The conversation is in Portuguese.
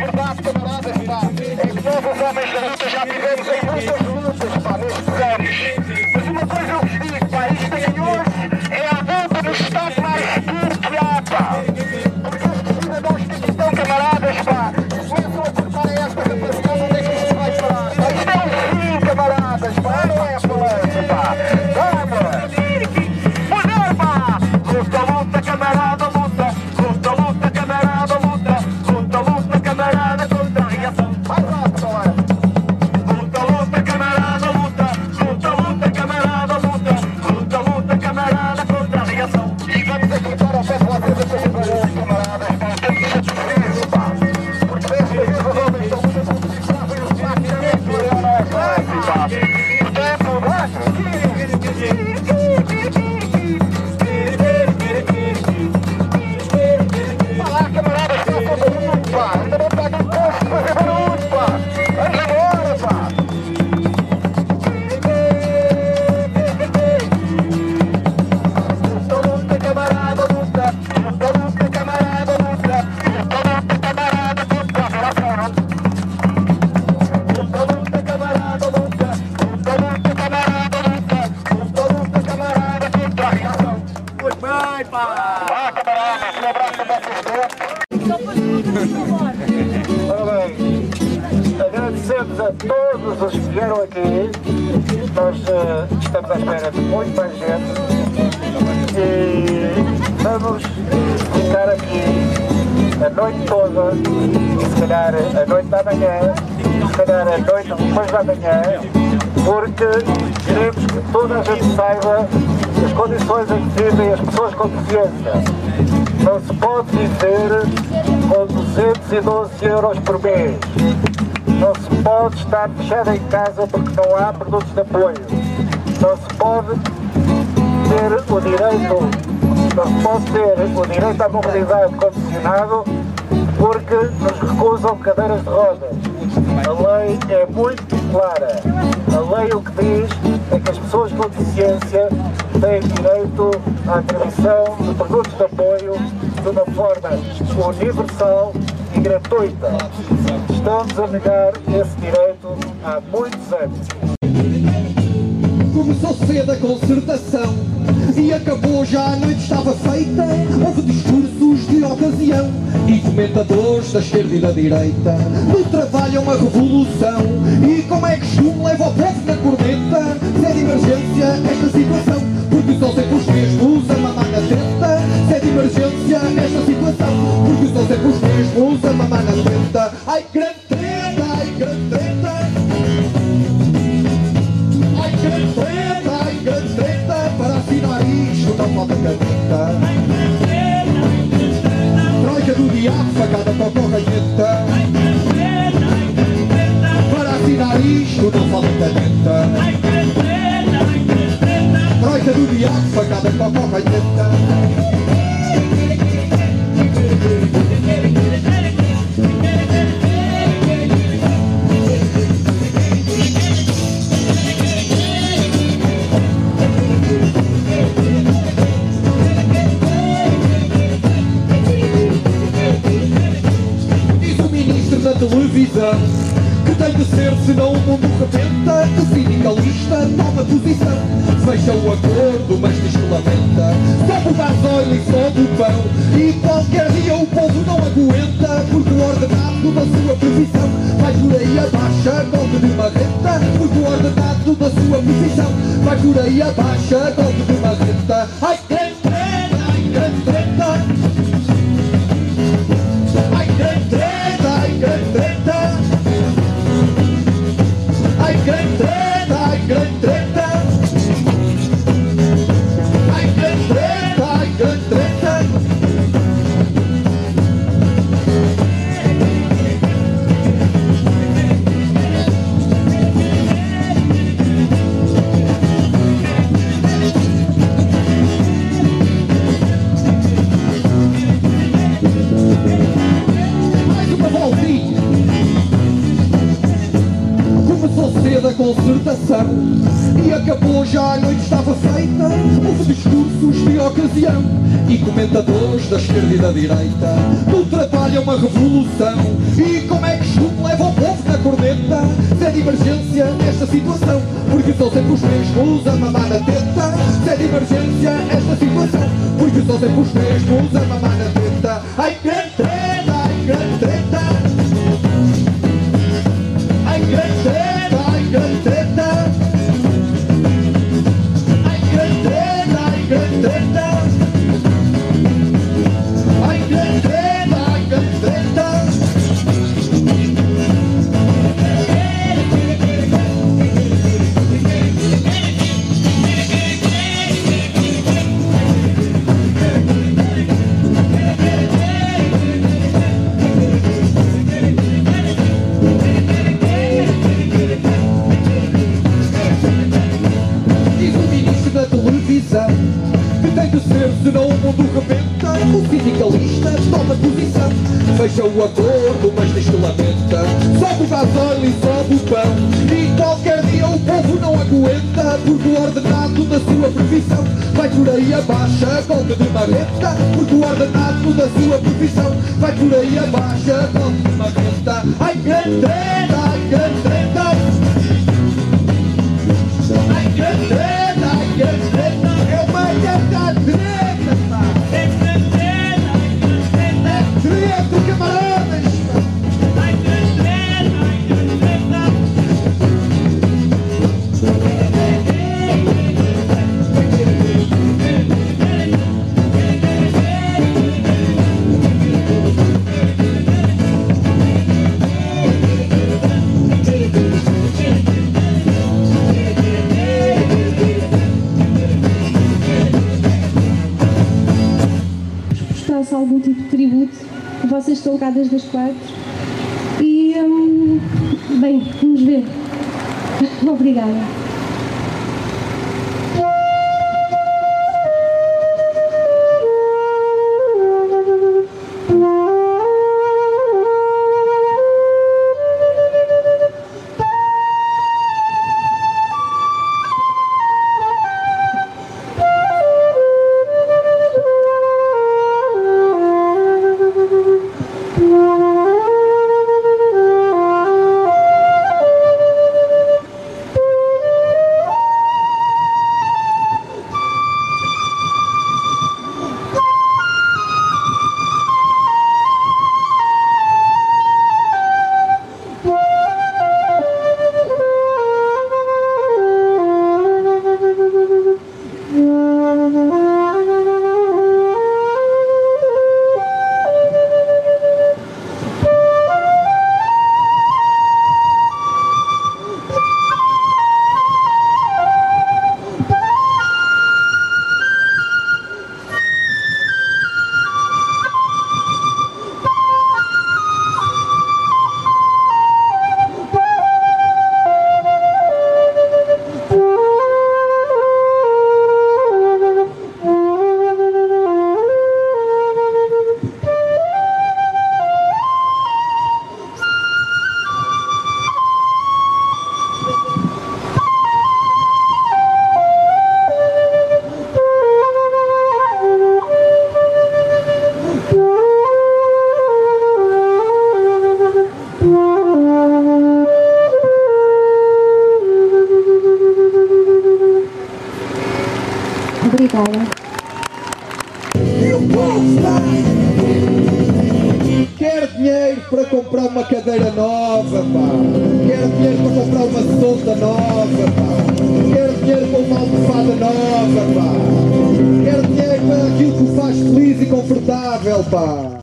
verdade, camaradas, pá, é que nós os homens da luta já tivemos em muitas lutas, pá, nestes anos. Mas uma coisa eu vos digo, pá, isto aqui hoje é a volta do estado mais seguro que há, pá. Porque estes cidadãos que aqui estão, camaradas, pá, começam a cortar esta rapaziada, onde é que isto vai parar? Pá, isto é um fim, camaradas, pá, não é a balança, pá. Vamos! Mulher, pá! Luta, luta, camarada, luta! Luta, luta, camarada, luta! Luta, luta, camarada, contra a reação. Mais rápido, olha! Luta, luta, camarada, luta! Luta, luta, camarada, luta! Luta, luta, camarada, contra a reação. E vamos acreditar ao pé de vocês a fazer para os camaradas, pá! Temos que satisfazer, pá! Porque desta vez os homens são muito competitivos e os máquinas não é fácil, pá! Portanto, vai! Fala, camaradas, façam barulho, pá! Ainda não está aqui posto para fazer barulho, pá! Vamos embora, pá! Luta, luta, camarada, luta! Luta, luta, camarada, luta! Luta, luta, camarada, luta! Luta, luta, camarada, luta! Luta, luta, camarada, luta! Luta, luta, camarada, contra a reação! Muito bem, pá! Vá, camaradas, um abraço a vocês todos! Ora bem, agradecemos a todos os que vieram aqui. Nós estamos à espera de muito mais gente e vamos ficar aqui a noite toda e se calhar a noite da manhã, se calhar a noite depois da manhã, porque queremos que toda a gente saiba as condições em que vivem as pessoas com deficiência. Não se pode viver com 212 euros por mês. Não se pode estar fechado em casa porque não há produtos de apoio. Não se pode ter o direito, à mobilidade condicionado porque nos recusam cadeiras de rodas. A lei é muito clara. A lei o que diz é que as pessoas com deficiência têm direito à aquisição de produtos de apoio de uma forma universal e gratuita. Estamos a negar esse direito há muitos anos. Começou cedo a concertação e acabou já a noite estava feita. Houve discursos de ocasião e comentadores da esquerda e da direita. No trabalho é uma revolução e como é que chum leva o povo na corneta? Se é de emergência esta situação, porque só sempre os mesmos a mamar na teta. Se é de emergência esta situação, porque só sempre os mesmos a mamar na teta. Ai grande treta, ai grande treta. Ai grande treta, para assinar isto não falta caneta. Troika do diabo, facada para a corrente. Para assinar isto não falta caneta. Troika do diabo, facada para a corrente. Televisão, que tem de ser, senão o mundo rebenta. O sindicalista toma posição, fecha o acordo, mas diz que lamenta. Sobe o gasóleo e sobe o pão, e qualquer dia o povo não aguenta, porque o ordenado da sua profissão vai por aí abaixo, golpe de marreta. Porque o ordenado da sua profissão vai por aí abaixo, golpe de marreta. Ai grande treta, ai grande treta. Ai grande treta, ai grande treta. Ai grande treta, ai grande treta. Ai grande treta, ai grande treta. Da concertação e acabou já a noite estava feita. Houve discursos de ocasião e comentadores da esquerda e da direita. No trabalho é uma revolução e como emergência esta situação, porque são sempre os mesmos a mamar na teta. Se é de emergência esta situação, porque são sempre os mesmos a mamar na teta. Ai, grande treta, ai, grande treta. Ai, grande treta, ai, grande treta. Ai, grande treta, ai, grande treta. Ai, grande treta, ai, grande treta. Que tem de ser, senão o mundo rebenta. O sindicalista toma posição, fecha o acordo, mas diz que lamenta. Sobe o gasóleo e sobe o pão, e qualquer dia o povo não aguenta, porque o ordenado da sua profissão vai por aí abaixo, golpe de marreta. Porque o ordenado da sua profissão vai por aí abaixo, golpe de marreta. Ai, grande treta, ai, grande treta. Ai, grande treta, ai, grande treta. É uma grande treta, pá. É grande treta, ai, grande treta. Treta, camaradas, pá. Ai, grande treta, ai, grande treta. Algum tipo de tributo, vocês estão cá desde as 4 e bem, vamos ver. Obrigada. Obrigada. Quero dinheiro para comprar uma cadeira nova, pá. Quero dinheiro para comprar uma sonda nova, pá. Quero dinheiro para uma almofada nova, pá. Quero dinheiro para aquilo que o faz feliz e confortável, pá.